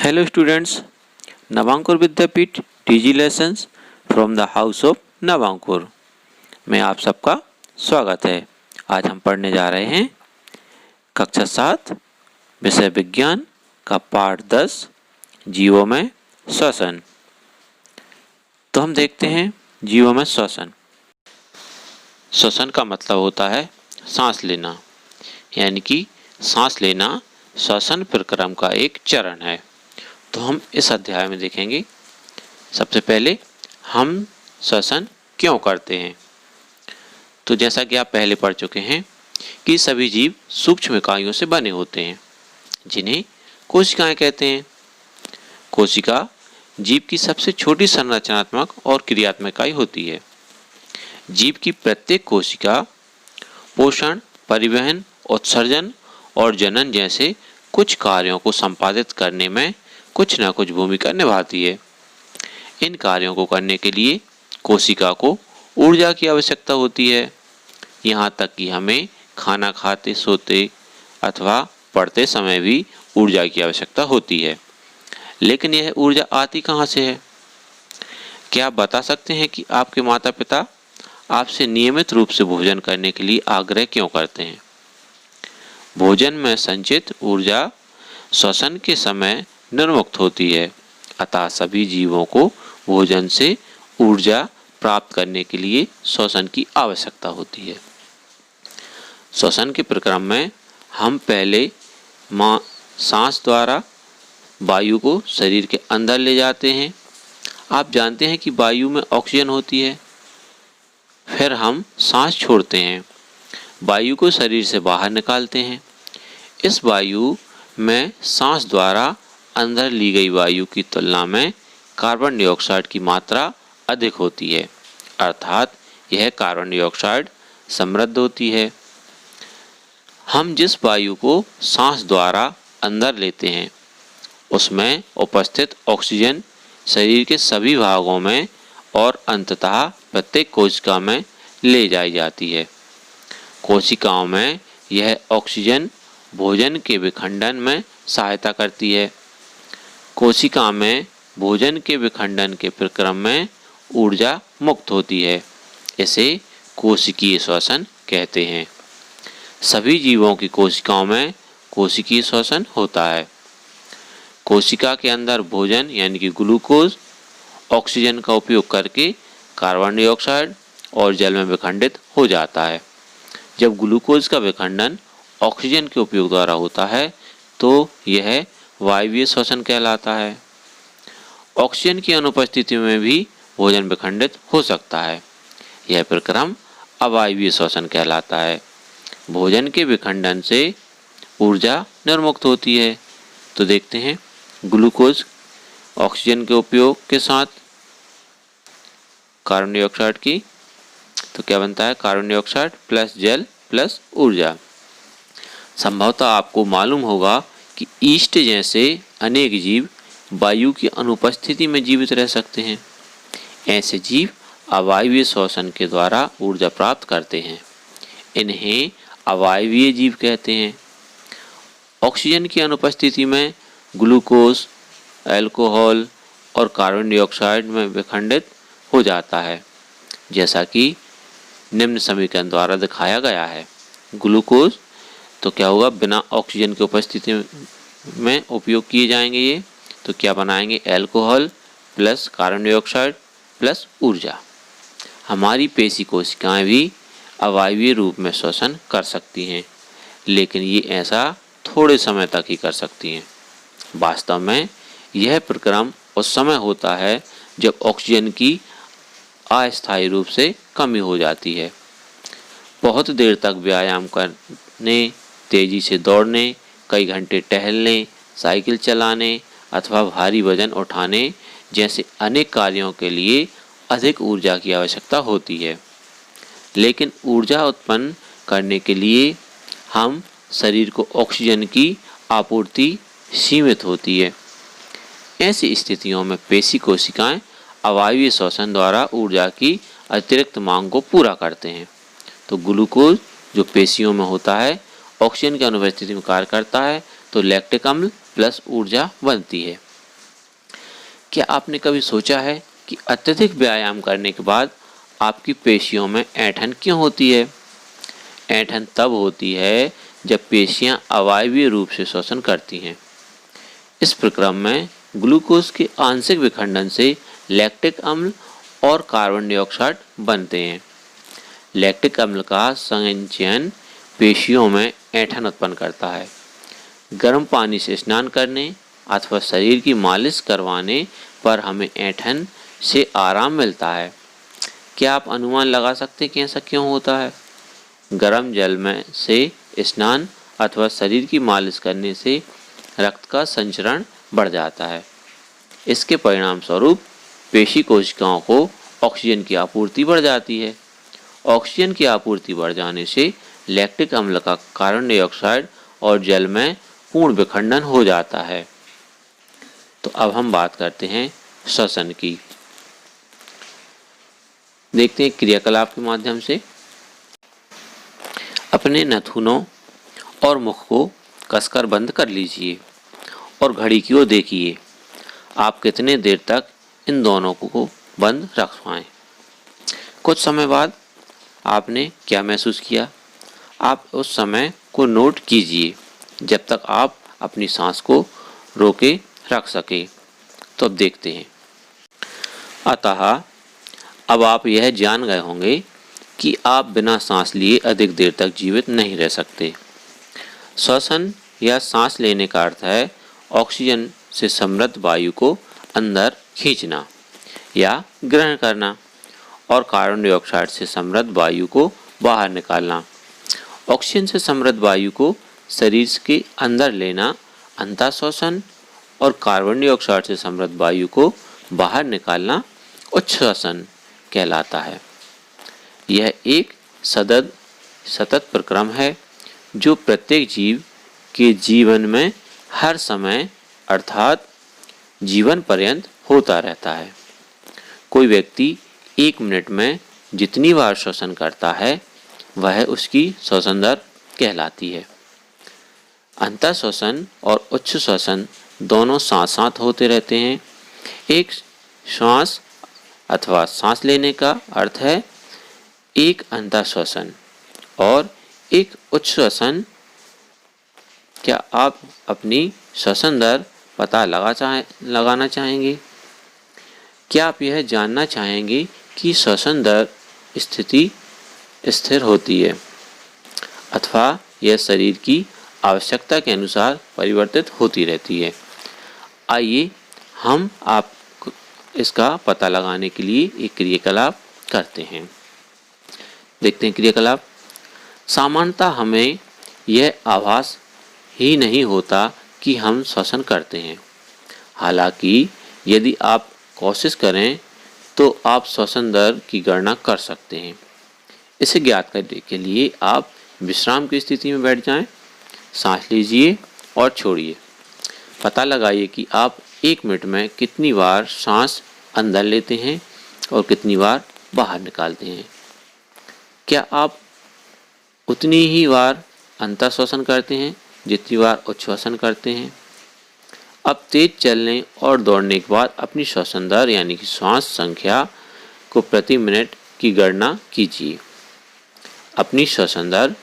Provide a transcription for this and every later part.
Hello students, Navankur Vidyapeeth TG lessons from the house of Navankur में आप सबका स्वागत है। आज हम पढ़ने जा रहे हैं कक्षा 7 विषय विज्ञान का पाठ 10 जीवों में श्वसन। तो हम देखते हैं जीवों में श्वसन। श्वसन का मतलब होता है सांस लेना, यानी कि सांस लेना श्वसन प्रक्रम का एक चरण है। तो हम इस अध्याय में देखेंगे सबसे पहले हम श्वसन क्यों करते हैं। तो जैसा कि आप पहले पढ़ चुके हैं कि सभी जीव सूक्ष्म इकाइयों से बने होते हैं जिन्हें कोशिकाएं कहते हैं। कोशिका जीव की सबसे छोटी संरचनात्मक और क्रियात्मक इकाई होती है। जीव की प्रत्येक कोशिका पोषण, परिवहन, उत्सर्जन और जनन जैसे कुछ कार्यों को संपादित करने में कुछ न कुछ भूमिका निभाती है। इन कार्यों को करने के लिए कोशिका को ऊर्जा की आवश्यकता होती है। यहाँ तक कि हमें खाना खाते, सोते अथवा पढ़ते समय भी ऊर्जा की आवश्यकता होती है। लेकिन यह ऊर्जा आती कहाँ से है? क्या आप बता सकते हैं कि आपके माता पिता आपसे नियमित रूप से भोजन करने के लिए आग्रह क्यों करते हैं? भोजन में संचित ऊर्जा श्वसन के समय निर्मुक्त होती है, अतः सभी जीवों को भोजन से ऊर्जा प्राप्त करने के लिए श्वसन की आवश्यकता होती है। श्वसन के प्रक्रम में हम पहले सांस द्वारा वायु को शरीर के अंदर ले जाते हैं। आप जानते हैं कि वायु में ऑक्सीजन होती है। फिर हम सांस छोड़ते हैं, वायु को शरीर से बाहर निकालते हैं। इस वायु में सांस द्वारा अंदर ली गई वायु की तुलना में कार्बन डाइऑक्साइड की मात्रा अधिक होती है, अर्थात यह कार्बन डाइऑक्साइड समृद्ध होती है। हम जिस वायु को सांस द्वारा अंदर लेते हैं उसमें उपस्थित ऑक्सीजन शरीर के सभी भागों में और अंततः प्रत्येक कोशिका में ले जाई जाती है। कोशिकाओं में यह ऑक्सीजन भोजन के विखंडन में सहायता करती है। कोशिका में भोजन के विखंडन के प्रक्रम में ऊर्जा मुक्त होती है। इसे कोशिकीय श्वसन कहते हैं। सभी जीवों की कोशिकाओं में कोशिकीय श्वसन होता है। कोशिका के अंदर भोजन यानी कि ग्लूकोज ऑक्सीजन का उपयोग करके कार्बन डाइऑक्साइड और जल में विखंडित हो जाता है। जब ग्लूकोज का विखंडन ऑक्सीजन के उपयोग द्वारा होता है तो यह वायवीय श्वसन कहलाता है। ऑक्सीजन की अनुपस्थिति में भी भोजन विखंडित हो सकता है। यह प्रक्रम अवायवीय श्वसन कहलाता है। भोजन के विखंडन से ऊर्जा निर्मुक्त होती है। तो देखते हैं ग्लूकोज ऑक्सीजन के उपयोग के साथ कार्बन डाइऑक्साइड की, तो क्या बनता है? कार्बन डाइऑक्साइड प्लस जल प्लस ऊर्जा। संभवतः आपको मालूम होगा कि ईस्ट जैसे अनेक जीव वायु की अनुपस्थिति में जीवित रह सकते हैं। ऐसे जीव अवायवीय श्वसन के द्वारा ऊर्जा प्राप्त करते हैं। इन्हें अवायवीय जीव कहते हैं। ऑक्सीजन की अनुपस्थिति में ग्लूकोज, अल्कोहल और कार्बन डाइऑक्साइड में विखंडित हो जाता है, जैसा कि निम्न समीकरण द्वारा दिखाया गया है। ग्लूकोज तो क्या होगा? बिना ऑक्सीजन की उपस्थिति में उपयोग किए जाएंगे ये, तो क्या बनाएंगे? Alcohol plus carbon dioxide plus ऊर्जा। हमारी पेशी कोशिकाएं भी अवायवीय रूप में श्वसन कर सकती हैं, लेकिन ये ऐसा थोड़े समय तक ही कर सकती हैं। वास्तव में यह प्रक्रम उस समय होता है जब ऑक्सीजन की अस्थायी रूप से कमी हो जाती है। बहुत देर तक व्यायाम करने, तेजी से दौड़ने, कई घंटे टहलने, साइकिल चलाने अथवा भारी वजन उठाने जैसे अनेक कार्यों के लिए अधिक ऊर्जा की आवश्यकता होती है। लेकिन ऊर्जा उत्पन्न करने के लिए हम शरीर को ऑक्सीजन की आपूर्ति सीमित होती है। ऐसी स्थितियों में पेशी कोशिकाएं अवायवीय श्वसन द्वारा ऊर्जा की अतिरिक्त मांग को पूरा करते हैं। तो ग्लूकोज जो पेशियों में होता है ऑक्सीजन की अनुपस्थिति में कार्य करता है, तो लैक्टिक अम्ल प्लस ऊर्जा बनती है। क्या आपने कभी सोचा है कि अत्यधिक व्यायाम करने के बाद आपकी पेशियों में ऐंठन क्यों होती है? ऐंठन तब होती है जब पेशियां अवायवीय रूप से श्वसन करती हैं। इस प्रक्रम में ग्लूकोज के आंशिक विखंडन से लैक्टिक अम्ल और कार्बन डाइऑक्साइड बनते हैं। लैक्टिक अम्ल का संचयन पेशियों में ऐंठन उत्पन्न करता है। गर्म पानी से स्नान करने अथवा शरीर की मालिश करवाने पर हमें ऐंठन से आराम मिलता है। क्या आप अनुमान लगा सकते हैं कि ऐसा क्यों होता है? गर्म जल में से स्नान अथवा शरीर की मालिश करने से रक्त का संचरण बढ़ जाता है। इसके परिणाम स्वरूप पेशी कोशिकाओं को ऑक्सीजन की आपूर्ति बढ़ जाती है। ऑक्सीजन की आपूर्ति बढ़ जाने से लैक्टिक अम्ल का कार्बन डाइऑक्साइड और जल में पूर्ण विखंडन हो जाता है। तो अब हम बात करते हैं श्वसन की। देखते हैं क्रियाकलाप के माध्यम से। अपने नाखूनों और मुख को कसकर बंद कर लीजिए और घड़ी की ओर देखिए। आप कितने देर तक इन दोनों को बंद रख पाएं। कुछ समय बाद आपने क्या महसूस किया? आप उस समय को नोट कीजिए जब तक आप अपनी सांस को रोके रख सके। तो अब देखते हैं। अतः अब आप यह जान गए होंगे कि आप बिना सांस लिए अधिक देर तक जीवित नहीं रह सकते। श्वसन या सांस लेने का अर्थ है ऑक्सीजन से समृद्ध वायु को अंदर खींचना या ग्रहण करना और कार्बन डाइऑक्साइड से समृद्ध वायु को बाहर निकालना। ऑक्सीजन से समृद्ध वायु को शरीर के अंदर लेना अंतःश्वसन और कार्बन डाइऑक्साइड से समृद्ध वायु को बाहर निकालना उच्छ्वसन कहलाता है। यह एक सतत प्रक्रम है जो प्रत्येक जीव के जीवन में हर समय अर्थात जीवन पर्यंत होता रहता है। कोई व्यक्ति 1 मिनट में जितनी बार श्वसन करता है वह उसकी श्वसन दर कहलाती है। अंतःश्वसन और उच्च श्वसन दोनों साथ साथ होते रहते हैं। एक श्वास अथवा सांस लेने का अर्थ है एक अंतःश्वसन और एक उच्च श्वसन। क्या आप अपनी श्वसन दर पता लगाना चाहेंगे? क्या आप यह जानना चाहेंगे कि श्वसन दर स्थिति स्थिर होती है अथवा यह शरीर की आवश्यकता के अनुसार परिवर्तित होती रहती है? आइए हम आपको इसका पता लगाने के लिए एक क्रियाकलाप करते हैं। देखते हैं क्रियाकलाप। सामान्यतः हमें यह आभास ही नहीं होता कि हम श्वसन करते हैं। हालांकि यदि आप कोशिश करें तो आप श्वसन दर की गणना कर सकते हैं। इसे ज्ञात करने के लिए आप विश्राम की स्थिति में बैठ जाएं, सांस लीजिए और छोड़िए। पता लगाइए कि आप 1 मिनट में कितनी बार सांस अंदर लेते हैं और कितनी बार बाहर निकालते हैं। क्या आप उतनी ही बार अंतःश्वसन करते हैं जितनी बार उच्छ्वसन करते हैं? अब तेज चलने और दौड़ने के बाद अपनी श्वसन दर यानी कि श्वास संख्या को प्रति मिनट की गणना कीजिए। अपनी श्वसन दर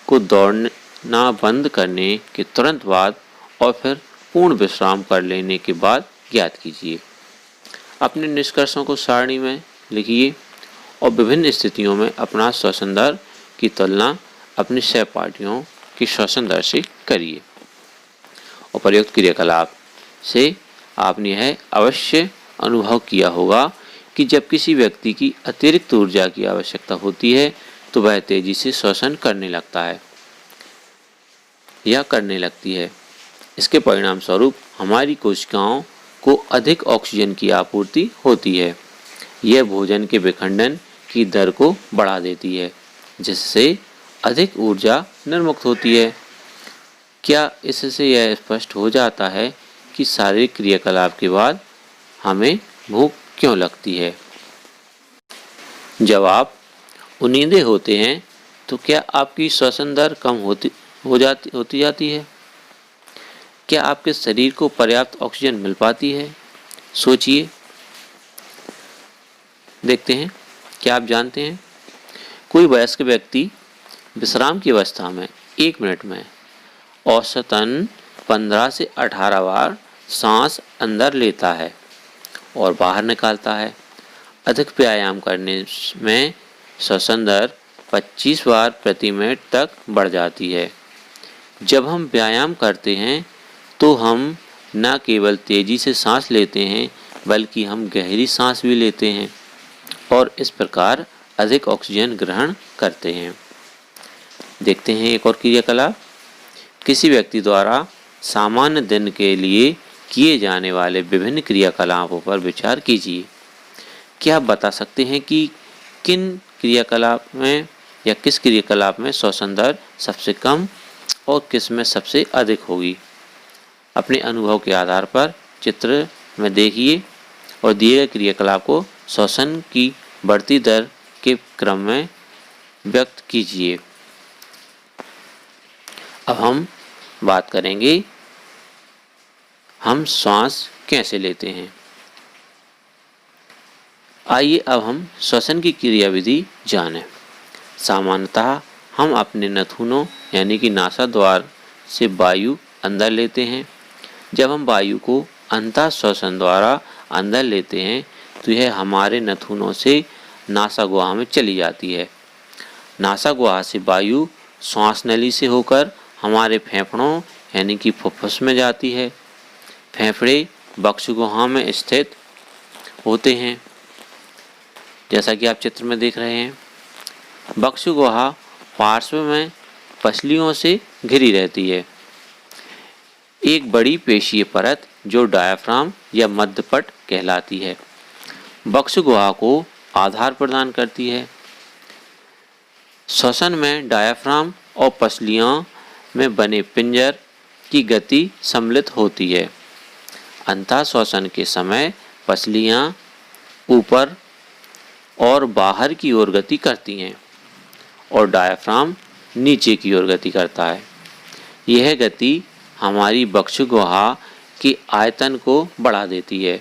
को दौड़ना बंद करने के तुरंत बाद और फिर पूर्ण विश्राम कर लेने के बाद ज्ञात कीजिए। अपने निष्कर्षों को सारणी में लिखिए और विभिन्न स्थितियों में अपना श्वसन दर की तुलना अपने सहपाठियों की श्वसन दर से करिए। और प्रयुक्त क्रियाकलाप से आपने यह अवश्य अनुभव किया होगा कि जब किसी व्यक्ति की अतिरिक्त ऊर्जा की आवश्यकता होती है तो वह तेजी से श्वसन करने लगता है या करने लगती है। इसके परिणाम स्वरूप हमारी कोशिकाओं को अधिक ऑक्सीजन की आपूर्ति होती है। यह भोजन के विखंडन की दर को बढ़ा देती है जिससे अधिक ऊर्जा निर्मुक्त होती है। क्या इससे यह स्पष्ट हो जाता है कि शारीरिक क्रियाकलाप के बाद हमें भूख क्यों लगती है? जब आप उन्नीदे होते हैं तो क्या आपकी श्वसन दर कम होती जाती है? क्या आपके शरीर को पर्याप्त ऑक्सीजन मिल पाती है? सोचिए। देखते हैं, क्या आप जानते हैं कोई वयस्क व्यक्ति विश्राम की अवस्था में 1 मिनट में औसतन 15 से 18 बार सांस अंदर लेता है और बाहर निकालता है। अधिक व्यायाम करने में श्वसन दर 25 बार प्रति मिनट तक बढ़ जाती है। जब हम व्यायाम करते हैं तो हम न केवल तेजी से सांस लेते हैं बल्कि हम गहरी सांस भी लेते हैं और इस प्रकार अधिक ऑक्सीजन ग्रहण करते हैं। देखते हैं एक और क्रियाकलाप। किसी व्यक्ति द्वारा सामान्य दिन के लिए किए जाने वाले विभिन्न क्रियाकलापों पर विचार कीजिए। क्या आप बता सकते हैं कि किन क्रियाकलाप में या किस क्रियाकलाप में श्वसन दर सबसे कम और किस में सबसे अधिक होगी? अपने अनुभव के आधार पर चित्र में देखिए और दिए गए क्रियाकलाप को श्वसन की बढ़ती दर के क्रम में व्यक्त कीजिए। अब हम बात करेंगे हम श्वास कैसे लेते हैं। आइए अब हम श्वसन की क्रियाविधि जानें। सामान्यतः हम अपने नथुनों यानी कि नासाद्वार से वायु अंदर लेते हैं। जब हम वायु को अंतः श्वसन द्वारा अंदर लेते हैं तो यह हमारे नथुनों से नासा गुहा में चली जाती है। नासा गुहा से वायु श्वास नली से होकर हमारे फेफड़ों यानी कि फुफ्फुस में जाती है। फेफड़े बक्ष गुहा में स्थित होते हैं, जैसा कि आप चित्र में देख रहे हैं। बक्ष गुहा पार्श्व में पसलियों से घिरी रहती है। एक बड़ी पेशीय परत जो डायाफ्राम या मध्यपट कहलाती है बक्ष गुहा को आधार प्रदान करती है। श्वसन में डायाफ्राम और पसलियों में बने पिंजर की गति सम्मिलित होती है। अंतः श्वसन के समय पसलियां ऊपर और बाहर की ओर गति करती हैं और डायाफ्राम नीचे की ओर गति करता है। यह गति हमारी बक्ष गुहा के आयतन को बढ़ा देती है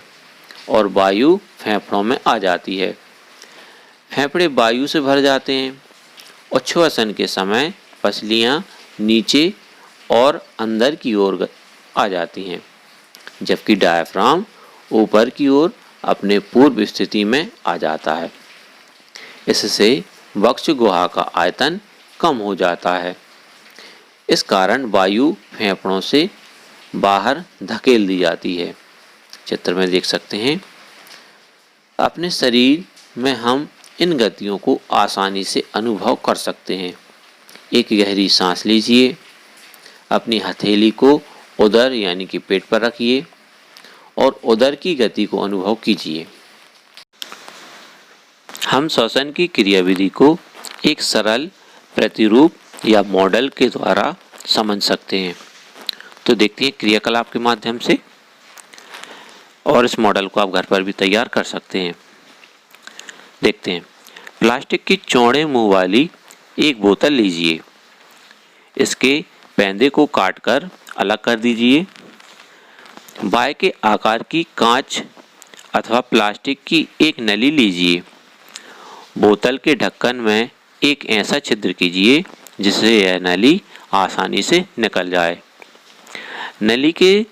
और वायु फेफड़ों में आ जाती है। फेफड़े वायु से भर जाते हैं और श्वसन के समय पसलियां नीचे और अंदर की ओर आ जाती हैं, जबकि डायाफ्राम ऊपर की ओर अपने पूर्व स्थिति में आ जाता है। इससे बक्ष गुहा का आयतन कम हो जाता है। इस कारण वायु फेफड़ों से बाहर धकेल दी जाती है। चित्र में देख सकते हैं। अपने शरीर में हम इन गतियों को आसानी से अनुभव कर सकते हैं। एक गहरी सांस लीजिए, अपनी हथेली को उदर यानी कि पेट पर रखिए और उदर की गति को अनुभव कीजिए। हम श्वसन की क्रियाविधि को एक सरल प्रतिरूप या मॉडल के द्वारा समझ सकते हैं। तो देखते हैं क्रियाकलाप के माध्यम से, और इस मॉडल को आप घर पर भी तैयार कर सकते हैं। देखते हैं। प्लास्टिक की चौड़े मुंह वाली एक बोतल लीजिए। इसके पैंदे को काटकर अलग कर दीजिए। बाय के आकार की कांच अथवा प्लास्टिक की एक नली लीजिए। बोतल के ढक्कन में एक ऐसा छिद्र कीजिए जिससे यह नली आसानी से निकल जाए। नली के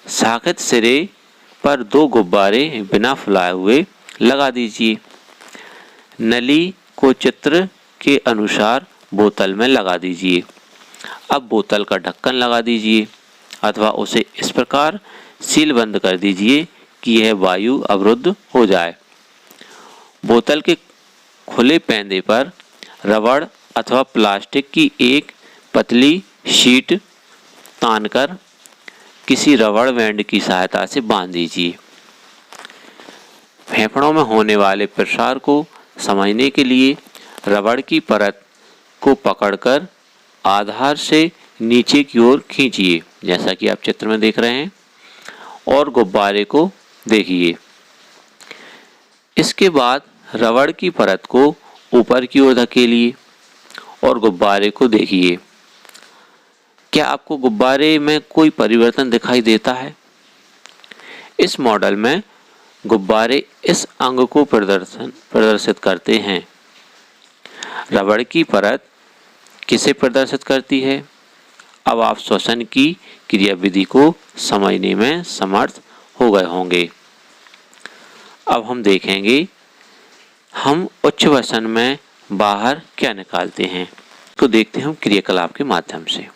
साखित सिरे पर 2 गुब्बारे बिना फुलाए हुए लगा दीजिए। नली को चित्र के अनुसार बोतल में लगा दीजिए। अब बोतल का ढक्कन लगा दीजिए अथवा उसे इस प्रकार सील बंद कर दीजिए कि यह वायु अवरुद्ध हो जाए। बोतल के खुले पैंदे पर रबड़ अथवा प्लास्टिक की एक पतली शीट तानकर किसी रबड़ बैंड की सहायता से बांध दीजिए। फेफड़ों में होने वाले प्रसार को समझने के लिए रबड़ की परत को पकड़कर आधार से नीचे की ओर खींचिए, जैसा कि आप चित्र में देख रहे हैं, और गुब्बारे को देखिए। इसके बाद रबड़ की परत को ऊपर की ओर धकेलिए और गुब्बारे को देखिए। क्या आपको गुब्बारे में कोई परिवर्तन दिखाई देता है? इस मॉडल में गुब्बारे इस अंग को प्रदर्शित करते हैं। रबड़ की परत किसे प्रदर्शित करती है? अब आप श्वसन की क्रियाविधि को समझने में समर्थ हो गए होंगे। अब हम देखेंगे हम उच्छ्वसन में बाहर क्या निकालते हैं। तो देखते हैं हम क्रियाकलाप के माध्यम से।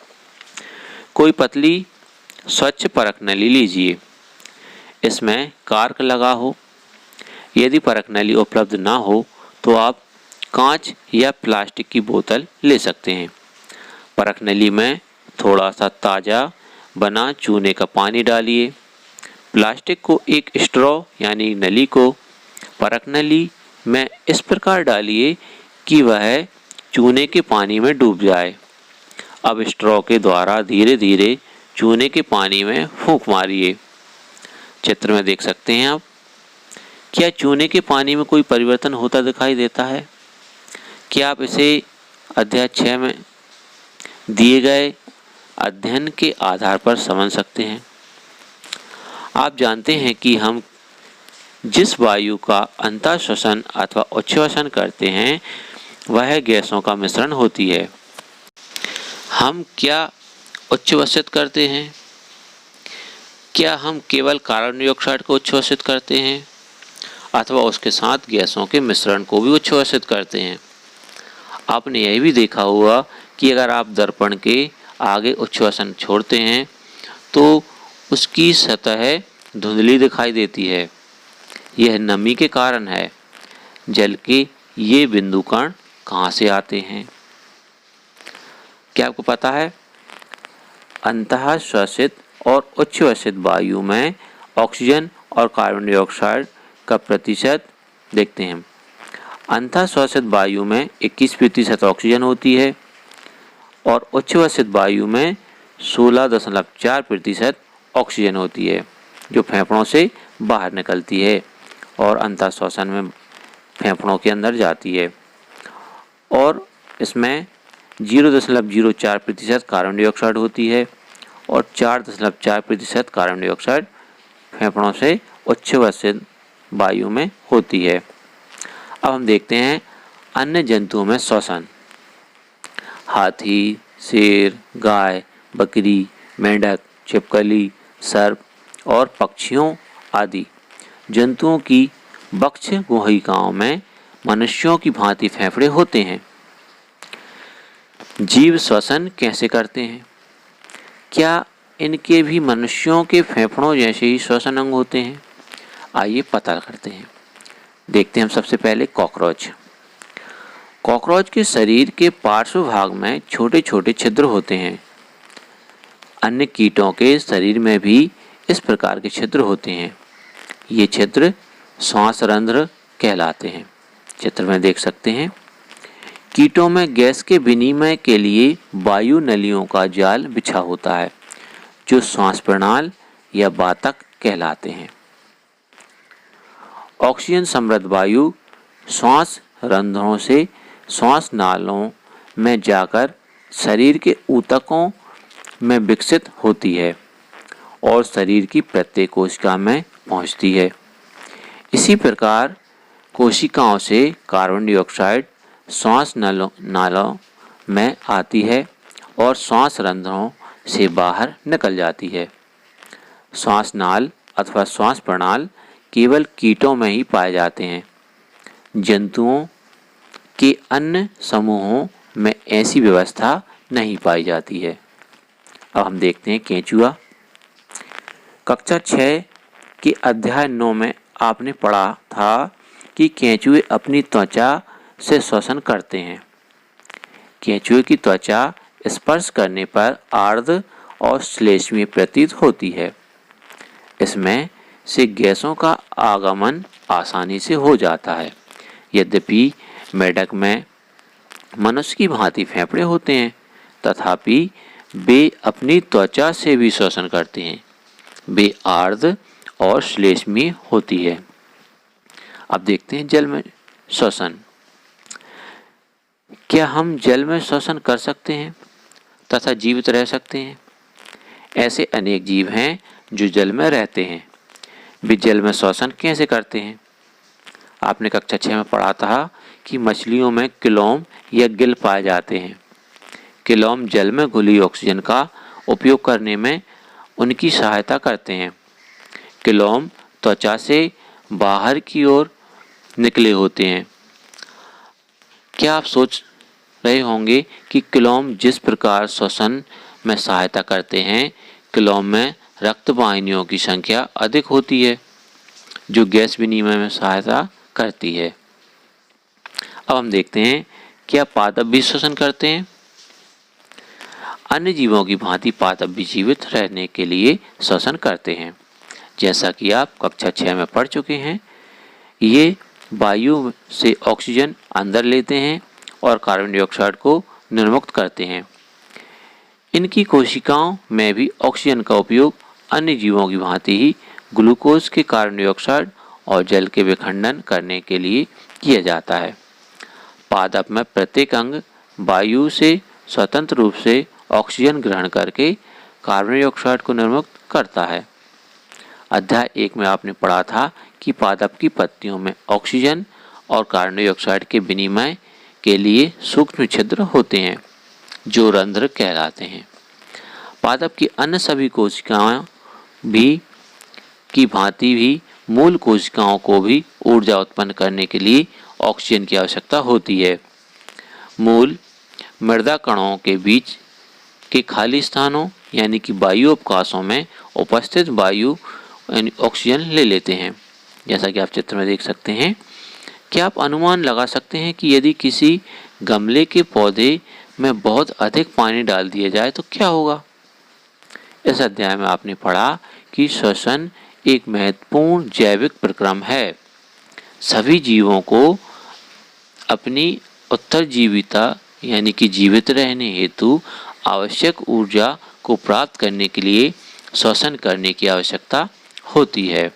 कोई पतली स्वच्छ परख नली लीजिए, इसमें कार्क लगा हो। यदि परख नली उपलब्ध ना हो तो आप कांच या प्लास्टिक की बोतल ले सकते हैं। परख नली में थोड़ा सा ताज़ा बना चूने का पानी डालिए। प्लास्टिक को एक स्ट्रॉ यानी नली को परख नली में इस प्रकार डालिए कि वह चूने के पानी में डूब जाए। अब स्ट्रॉ के द्वारा धीरे धीरे चूने के पानी में फूंक मारिए। चित्र में देख सकते हैं आप। क्या चूने के पानी में कोई परिवर्तन होता दिखाई देता है? क्या आप इसे अध्याय 6 में दिए गए अध्ययन के आधार पर समझ सकते हैं? आप जानते हैं कि हम जिस वायु का अंतःश्वसन अथवा उच्छ्वसन करते हैं वह गैसों का मिश्रण होती है। हम क्या उच्छ्वसित करते हैं? क्या हम केवल कार्बन डाइऑक्साइड को उच्छ्वसित करते हैं अथवा उसके साथ गैसों के मिश्रण को भी उच्छ्वसित करते हैं? आपने यह भी देखा होगा कि अगर आप दर्पण के आगे उच्छ्वसन छोड़ते हैं तो उसकी सतह धुंधली दिखाई देती है। यह नमी के कारण है। जल के ये बिंदु कण कहाँ से आते हैं? क्या आपको पता है? अंतःश्वसित और उच्छ्वसित वायु में ऑक्सीजन और कार्बन डाइऑक्साइड का प्रतिशत देखते हैं। अंतःश्वसित वायु में 21% ऑक्सीजन होती है और उच्छ्वसित वायु में 16.4% ऑक्सीजन होती है जो फेफड़ों से बाहर निकलती है और अंतःश्वसन में फेफड़ों के अंदर जाती है। और इसमें 0.04% कार्बन डाइऑक्साइड होती है और 4.4% कार्बन डाइऑक्साइड फेफड़ों से उच्छ्वसित वायु में होती है। अब हम देखते हैं अन्य जंतुओं में श्वसन। हाथी, शेर, गाय, बकरी, मेंढक, छिपकली, सर्प और पक्षियों आदि जंतुओं की वक्ष गुहिकाओं में मनुष्यों की भांति फेफड़े होते हैं। जीव श्वसन कैसे करते हैं? क्या इनके भी मनुष्यों के फेफड़ों जैसे ही श्वसन अंग होते हैं? आइए पता करते हैं। देखते हैं हम सबसे पहले कॉकरोच। कॉकरोच के शरीर के पार्श्व भाग में छोटे छोटे छिद्र होते हैं। अन्य कीटों के शरीर में भी इस प्रकार के छिद्र होते हैं। ये छिद्र श्वास रंध्र कहलाते हैं। चित्र में देख सकते हैं। कीटों में गैस के विनिमय के लिए वायु नलियों का जाल बिछा होता है जो श्वास प्रणाल या वातक कहलाते हैं। ऑक्सीजन समृद्ध वायु श्वास रंध्रों से श्वास नालों में जाकर शरीर के ऊतकों में विकसित होती है और शरीर की प्रत्येक कोशिका में पहुंचती है। इसी प्रकार कोशिकाओं से कार्बन डाइऑक्साइड श्वास नालों में आती है और श्वास रंध्रों से बाहर निकल जाती है। श्वास नाल अथवा श्वास प्रणाल केवल कीटों में ही पाए जाते हैं। जंतुओं के अन्य समूहों में ऐसी व्यवस्था नहीं पाई जाती है। अब हम देखते हैं केंचुआ। कक्षा 6 के अध्याय 9 में आपने पढ़ा था कि केंचुए अपनी त्वचा से श्वसन करते हैं। केंचुए की त्वचा स्पर्श करने पर आर्द्र और श्लेष्मीय प्रतीत होती है। इसमें से गैसों का आगमन आसानी से हो जाता है। यद्यपि मेढक में मनुष्य की भांति फेफड़े होते हैं तथापि वे अपनी त्वचा से भी श्वसन करते हैं। वे आर्द्र और श्लेष्मीय होती है। अब देखते हैं जल में श्वसन। क्या हम जल में श्वसन कर सकते हैं तथा जीवित रह सकते हैं? ऐसे अनेक जीव हैं जो जल में रहते हैं। वे जल में श्वसन कैसे करते हैं? आपने कक्षा 6 में पढ़ा था कि मछलियों में क्लोम या गिल पाए जाते हैं। क्लोम जल में घुली ऑक्सीजन का उपयोग करने में उनकी सहायता करते हैं। क्लोम त्वचा से बाहर की ओर निकले होते हैं। क्या आप सोच रहे होंगे कि क्लोम जिस प्रकार श्वसन में सहायता करते हैं, क्लोम में रक्त वाहिनियों की संख्या अधिक होती है जो गैस विनिमय में सहायता करती है। अब हम देखते हैं क्या पादप भी श्वसन करते हैं। अन्य जीवों की भांति पादप भी जीवित रहने के लिए श्वसन करते हैं। जैसा कि आप कक्षा 6 में पढ़ चुके हैं, ये वायु से ऑक्सीजन अंदर लेते हैं और कार्बन डाइऑक्साइड को निर्मुक्त करते हैं। इनकी कोशिकाओं में भी ऑक्सीजन का उपयोग अन्य जीवों की भांति ही ग्लूकोज के कार्बन डाइऑक्साइड और जल के विखंडन करने के लिए किया जाता है। पादप में प्रत्येक अंग वायु से स्वतंत्र रूप से ऑक्सीजन ग्रहण करके कार्बन डाइऑक्साइड को निर्मुक्त करता है। अध्याय 1 में आपने पढ़ा था कि पादप की पत्तियों में ऑक्सीजन और कार्बन डाइऑक्साइड के विनिमय के लिए सूक्ष्म छिद्र होते हैं जो रंध्र कहलाते हैं। पादप की अन्य सभी कोशिकाएं भी की भांति भी मूल कोशिकाओं को भी ऊर्जा उत्पन्न करने के लिए ऑक्सीजन की आवश्यकता होती है। मूल मृदा कणों के बीच के खाली स्थानों यानी कि वायु अवकाशों में उपस्थित वायु यानी ऑक्सीजन ले लेते हैं। जैसा कि आप चित्र में देख सकते हैं। क्या आप अनुमान लगा सकते हैं कि यदि किसी गमले के पौधे में बहुत अधिक पानी डाल दिया जाए तो क्या होगा? इस अध्याय में आपने पढ़ा कि श्वसन एक महत्वपूर्ण जैविक प्रक्रम है। सभी जीवों को अपनी उत्तरजीविता यानी कि जीवित रहने हेतु आवश्यक ऊर्जा को प्राप्त करने के लिए श्वसन करने की आवश्यकता होती है।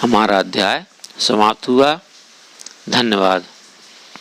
हमारा अध्याय समाप्त हुआ। धन्यवाद।